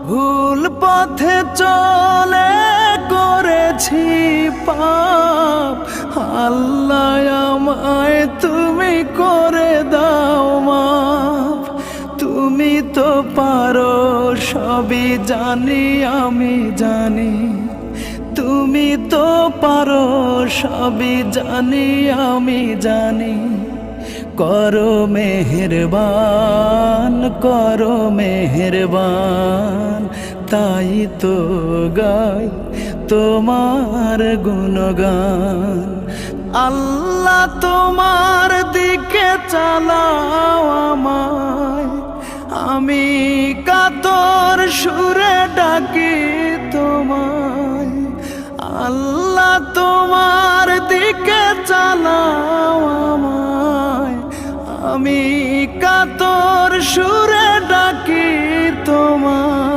ভুল পথে চলে করেছি পাপ, আল্লাহ আমায় তুমি করে দাও মাফ। তুমি তো পারো সবই জানি আমি জানি, তুমি তো পারো সবই জানি আমি জানি। করো মেহেরবান, করো মেহেরবান, তাই তো গাই তোমার গুণগান। আল্লাহ তোমার দিকে চালাও আমায়, আমি কাতর সুরে ডাকি তোমায়। আল্লাহ তোমার দিকে চালাও আমায়, আমি কাতর সুরে ডাকি তোমায়।